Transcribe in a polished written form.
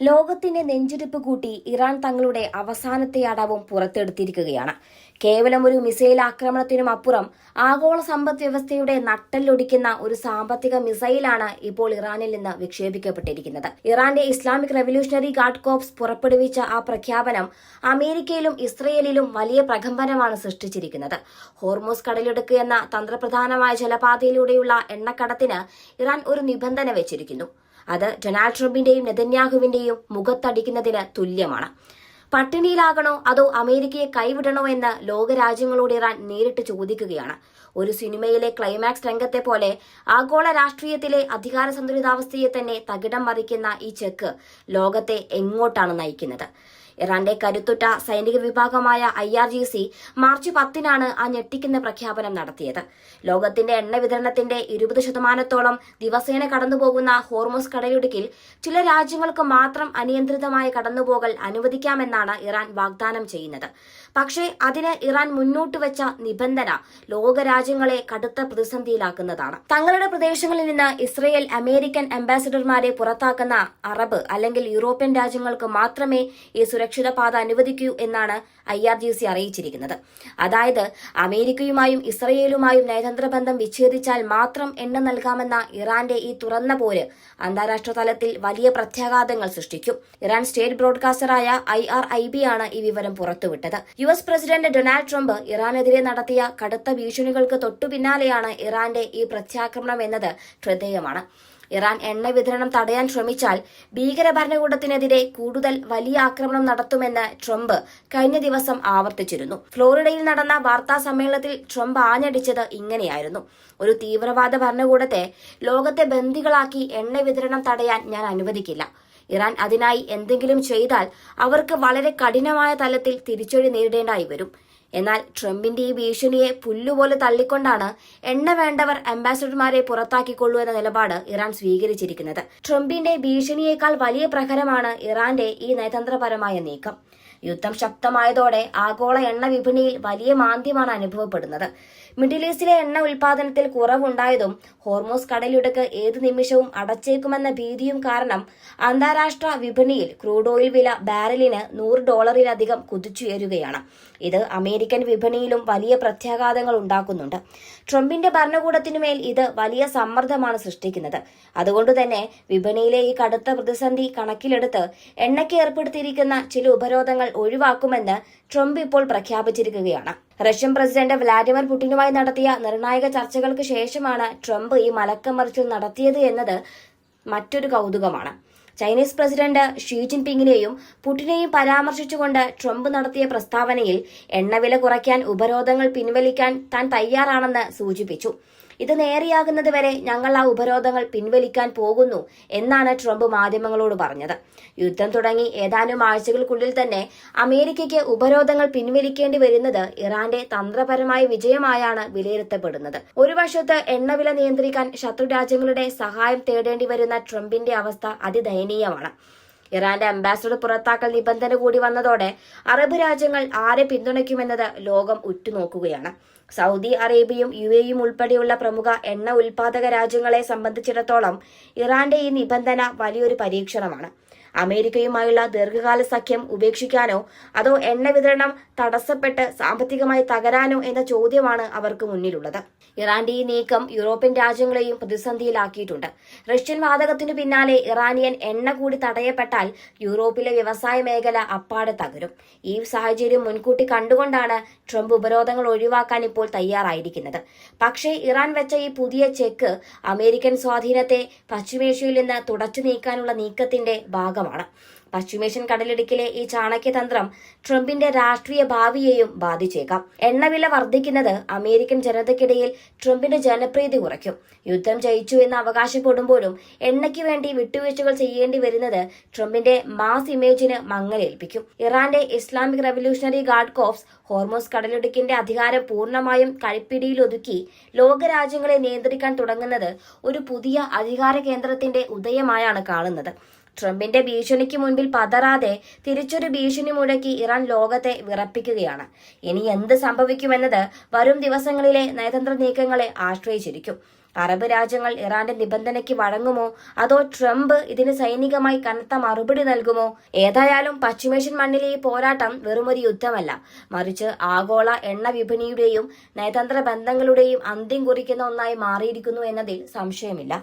ലോകത്തിന്റെ നെഞ്ചിടിപ്പ് കൂട്ടി ഇറാൻ തങ്ങളുടെ അവസാനത്തെ അടവും പുറത്തെടുത്തിരിക്കുകയാണ്. കേവലം ഒരു മിസൈൽ ആക്രമണത്തിനും അപ്പുറം ആഗോള സമ്പദ് വ്യവസ്ഥയുടെ നട്ടെല്ലൊടിക്കുന്ന ഒരു സാമ്പത്തിക മിസൈലാണ് ഇപ്പോൾ ഇറാനിൽ നിന്ന് വിക്ഷേപിക്കപ്പെട്ടിരിക്കുന്നത്. ഇറാന്റെ ഇസ്ലാമിക് റവല്യൂഷണറി ഗാർഡ് കോർപ്സ് പുറപ്പെടുവിച്ച ആ പ്രഖ്യാപനം അമേരിക്കയിലും ഇസ്രയേലിലും വലിയ പ്രകമ്പനമാണ് സൃഷ്ടിച്ചിരിക്കുന്നത്. ഹോർമൂസ് കടലിടുക്ക് എന്ന തന്ത്രപ്രധാനമായ ജലപാതയിലൂടെയുള്ള എണ്ണക്കടത്തിന് ഇറാൻ ഒരു നിബന്ധന വെച്ചിരിക്കുന്നു. അത് ഡൊണാൾഡ് ട്രംപിന്റെയും നെതന്യാഹുവിന്റെയും മുഖത്തടിക്കുന്നതിന് തുല്യമാണ്. പട്ടിണിയിലാകണോ അതോ അമേരിക്കയെ കൈവിടണോ എന്ന് ലോകരാജ്യങ്ങളോട് ഇറാൻ നേരിട്ട് ചോദിക്കുകയാണ്. ഒരു സിനിമയിലെ ക്ലൈമാക്സ് രംഗത്തെ പോലെ ആഗോള രാഷ്ട്രീയത്തിലെ അധികാര സന്തുലിതാവസ്ഥയെ തന്നെ തകിടം മറിക്കുന്ന ഈ ചെക്ക് ലോകത്തെ എങ്ങോട്ടാണ് നയിക്കുന്നത്? ഇറാന്റെ കരുത്തുറ്റ സൈനിക വിഭാഗമായ IRGC മാർച്ച് 10-നാണ് ആ ഞെട്ടിക്കുന്ന പ്രഖ്യാപനം നടത്തിയത്. ലോകത്തിന്റെ എണ്ണ വിതരണത്തിന്റെ 20% ദിവസേന കടന്നുപോകുന്ന ഹോർമൂസ് കടലിടുക്കിൽ ചില രാജ്യങ്ങൾക്ക് മാത്രം അനിയന്ത്രിതമായ കടന്നുപോകൽ അനുവദിക്കാമെന്നാണ് ഇറാൻ വാഗ്ദാനം ചെയ്യുന്നത്. പക്ഷേ അതിന് ഇറാൻ മുന്നോട്ട് വെച്ച നിബന്ധന ലോകരാജ്യങ്ങളെ കടുത്ത പ്രതിസന്ധിയിലാക്കുന്നതാണ്. തങ്ങളുടെ പ്രദേശങ്ങളിൽ നിന്ന് ഇസ്രയേൽ അമേരിക്കൻ അംബാസിഡർമാരെ പുറത്താക്കുന്ന അറബ് അല്ലെങ്കിൽ യൂറോപ്യൻ രാജ്യങ്ങൾക്ക് മാത്രമേ ഈ സുരക്ഷിത പാത അനുവദിക്കൂ എന്നാണ് IRGC അറിയിച്ചിരിക്കുന്നത്. അതായത് അമേരിക്കയുമായും ഇസ്രയേലുമായും നയതന്ത്ര ബന്ധം വിച്ഛേദിച്ചാൽ മാത്രം എണ്ണ നൽകാമെന്ന ഇറാന്റെ ഈ തുറന്ന പോര് അന്താരാഷ്ട്ര തലത്തിൽ വലിയ പ്രത്യാഘാതങ്ങൾ സൃഷ്ടിക്കും. ഇറാൻ സ്റ്റേറ്റ് ബ്രോഡ്കാസ്റ്ററായ IRIB ആണ് ഈ വിവരം പുറത്തുവിട്ടത്. US പ്രസിഡന്റ് ഡൊണാൾഡ് ട്രംപ് ഇറാനെതിരെ നടത്തിയ കടുത്ത ഭീഷണികൾക്ക് തൊട്ടുപിന്നാലെയാണ് ഇറാന്റെ ഈ പ്രത്യാക്രമണം എന്നത് ശ്രദ്ധേയമാണ്. ഇറാൻ എണ്ണ വിതരണം തടയാൻ ശ്രമിച്ചാൽ ഭീകര ഭരണകൂടത്തിനെതിരെ കൂടുതൽ വലിയ ആക്രമണം നടത്തുമെന്ന് ട്രംപ് കഴിഞ്ഞ ദിവസം ആവർത്തിച്ചിരുന്നു. ഫ്ലോറിഡയിൽ നടന്ന വാർത്താ സമ്മേളനത്തിൽ ട്രംപ് ആഞ്ഞടിച്ചത് ഇങ്ങനെയായിരുന്നു: ഒരു തീവ്രവാദ ഭരണകൂടത്തെ ലോകത്തെ ബന്ദികളാക്കി എണ്ണ വിതരണം തടയാൻ ഞാൻ അനുവദിക്കില്ല. ഇറാൻ അതിനായി എന്തെങ്കിലും ചെയ്താൽ അവർക്ക് വളരെ കഠിനമായ തലത്തിൽ തിരിച്ചടി നേരിടേണ്ടായി വരും. എന്നാൽ ട്രംപിന്റെ ഈ ഭീഷണിയെ പുല്ലുപോലെ തള്ളിക്കൊണ്ടാണ് എണ്ണ വേണ്ടവർ അംബാസഡർമാരെ പുറത്താക്കിക്കൊള്ളൂ എന്ന നിലപാട് ഇറാൻ സ്വീകരിച്ചിരിക്കുന്നത്. ട്രംപിന്റെ ഭീഷണിയേക്കാൾ വലിയ പ്രഹരമാണ് ഇറാന്റെ ഈ നയതന്ത്രപരമായ നീക്കം. യുദ്ധം ശക്തമായതോടെ ആഗോള എണ്ണ വിപണിയിൽ വലിയ മാന്ദ്യമാണ് അനുഭവപ്പെടുന്നത്. മിഡിൽ ഈസ്റ്റിലെ എണ്ണ ഉൽപാദനത്തിൽ കുറവുണ്ടായതും ഹോർമൂസ് കടലിടുക്ക് ഏതു നിമിഷവും അടച്ചേക്കുമെന്ന ഭീതിയും കാരണം അന്താരാഷ്ട്ര വിപണിയിൽ ക്രൂഡ് ഓയിൽ വില ബാരലിന് $100 കുതിച്ചുയരുകയാണ്. ഇത് അമേരിക്കൻ വിപണിയിലും വലിയ പ്രത്യാഘാതങ്ങൾ ഉണ്ടാക്കുന്നുണ്ട്. ട്രംപിന്റെ ഭരണകൂടത്തിനുമേൽ ഇത് വലിയ സമ്മർദ്ദമാണ് സൃഷ്ടിക്കുന്നത്. അതുകൊണ്ടുതന്നെ വിപണിയിലെ ഈ കടുത്ത പ്രതിസന്ധി കണക്കിലെടുത്ത് എണ്ണയ്ക്ക് ഏർപ്പെടുത്തിയിരിക്കുന്ന ചില ഉപരോധങ്ങൾ ഒഴിവാക്കുമെന്ന് ട്രംപ് ഇപ്പോൾ പ്രഖ്യാപിച്ചിരിക്കുകയാണ്. റഷ്യൻ പ്രസിഡന്റ് വ്ളാഡിമിർ പുടിനുമായി നടത്തിയ നിർണായക ചർച്ചകൾക്ക് ശേഷമാണ് ട്രംപ് ഈ മലക്കമറിച്ചിൽ നടത്തിയത് എന്നത് മറ്റൊരു കൗതുകമാണ്. ചൈനീസ് പ്രസിഡന്റ് ഷീ ജിൻപിങ്ങിനെയും പുടിനെയും പരാമർശിച്ചുകൊണ്ട് ട്രംപ് നടത്തിയ പ്രസ്താവനയിൽ എണ്ണവില കുറയ്ക്കാൻ ഉപരോധങ്ങൾ പിൻവലിക്കാൻ താൻ തയ്യാറാണെന്ന് സൂചിപ്പിച്ചു. ഇത് നേരെയാകുന്നത് വരെ ഞങ്ങൾ ആ ഉപരോധങ്ങൾ പിൻവലിക്കാൻ പോകുന്നു എന്നാണ് ട്രംപ് മാധ്യമങ്ങളോട് പറഞ്ഞത്. യുദ്ധം തുടങ്ങി ഏതാനും ആഴ്ചകൾക്കുള്ളിൽ തന്നെ അമേരിക്കയ്ക്ക് ഉപരോധങ്ങൾ പിൻവലിക്കേണ്ടി വരുന്നത് ഇറാന്റെ തന്ത്രപരമായ വിജയമായാണ് വിലയിരുത്തപ്പെടുന്നത്. ഒരു വശത്ത് എണ്ണവില നിയന്ത്രിക്കാൻ ശത്രു രാജ്യങ്ങളുടെ സഹായം തേടേണ്ടി വരുന്ന ട്രംപിന്റെ അവസ്ഥ അതിദയനീയമാണ്. ഇറാന്റെ അംബാസഡർ പുറത്താക്കൽ നിബന്ധന കൂടി വന്നതോടെ അറബ് രാജ്യങ്ങൾ ആരെ പിന്തുണയ്ക്കുമെന്നത് ലോകം ഉറ്റുനോക്കുകയാണ്. സൗദി അറേബ്യയും UAEയും ഉൾപ്പെടെയുള്ള പ്രമുഖ എണ്ണ ഉൽപാദക രാജ്യങ്ങളെ സംബന്ധിച്ചിടത്തോളം ഇറാന്റെ ഈ നിബന്ധന വലിയൊരു പരീക്ഷണമാണ്. അമേരിക്കയുമായുള്ള ദീർഘകാല സഖ്യം ഉപേക്ഷിക്കാനോ അതോ എണ്ണ വിതരണം തടസ്സപ്പെട്ട് സാമ്പത്തികമായി തകരാനോ എന്ന ചോദ്യമാണ് അവർക്ക് മുന്നിലുള്ളത്. ഇറാന്റെ ഈ നീക്കം യൂറോപ്യൻ രാജ്യങ്ങളെയും പ്രതിസന്ധിയിലാക്കിയിട്ടുണ്ട്. റഷ്യൻ വാതകത്തിനു പിന്നാലെ ഇറാനിയൻ എണ്ണ കൂടി തടയപ്പെട്ടാൽ യൂറോപ്പിലെ വ്യവസായ മേഖല അപ്പാടെ തകരും. ഈ സാഹചര്യം മുൻകൂട്ടി കണ്ടുകൊണ്ടാണ് ട്രംപ് ഉപരോധങ്ങൾ ഒഴിവാക്കാൻ ഇപ്പോൾ തയ്യാറായിരിക്കുന്നത്. പക്ഷേ ഇറാൻ വെച്ച ഈ പുതിയ ചെക്ക് അമേരിക്കൻ സ്വാധീനത്തെ പശ്ചിമേഷ്യയിൽ നിന്ന് തുടച്ചു നീക്കാനുള്ള നീക്കത്തിന്റെ ഭാഗമാണ്. പശ്ചിമേഷ്യൻ കടലിടുക്കിലെ ഈ ചാണക്യതന്ത്രം ട്രംപിന്റെ രാഷ്ട്രീയ ഭാവിയെയും ബാധിച്ചേക്കാം. എണ്ണവില വർദ്ധിക്കുന്നത് അമേരിക്കൻ ജനതയ്ക്കിടയിൽ ട്രംപിന്റെ ജനപ്രീതി കുറയ്ക്കും. യുദ്ധം ജയിച്ചു എന്ന് അവകാശപ്പെടുമ്പോഴും എണ്ണയ്ക്ക് വേണ്ടി വിട്ടുവീഴ്ചകൾ ചെയ്യേണ്ടി വരുന്നത് ട്രംപിന്റെ മാസ് ഇമേജിന് മങ്ങലേൽപ്പിക്കും. ഇറാന്റെ Islamic revolutionary guard corps Hormuz കടലിടുക്കിന്റെ അധികാരം പൂർണ്ണമായും കൈപ്പിടിയിലൊതുക്കി ലോകരാജ്യങ്ങളെ നിയന്ത്രിക്കാൻ തുടങ്ങുന്നത് ഒരു പുതിയ അധികാര കേന്ദ്രത്തിന്റെ ഉദയമായാണ് കാണുന്നത്. ട്രംപിന്റെ ഭീഷണിക്ക് മുൻപിൽ പതറാതെ തിരിച്ചൊരു ഭീഷണി മുഴക്കി ഇറാൻ ലോകത്തെ വിറപ്പിക്കുകയാണ്. ഇനി എന്ത് സംഭവിക്കുമെന്നത് വരും ദിവസങ്ങളിലെ നയതന്ത്ര നീക്കങ്ങളെ ആശ്രയിച്ചിരിക്കും. അറബ് രാജ്യങ്ങൾ ഇറാന്റെ നിബന്ധനയ്ക്ക് വഴങ്ങുമോ അതോ ട്രംപ് ഇതിന് സൈനികമായി കനത്ത മറുപടി നൽകുമോ? ഏതായാലും പശ്ചിമേഷ്യൻ മണ്ണിലെ ഈ പോരാട്ടം വെറുമൊരു യുദ്ധമല്ല, മറിച്ച് ആഗോള എണ്ണ വിപണിയുടെയും നയതന്ത്ര ബന്ധങ്ങളുടെയും അന്ത്യം കുറിക്കുന്ന ഒന്നായി മാറിയിരിക്കുന്നു എന്നതിൽ സംശയമില്ല.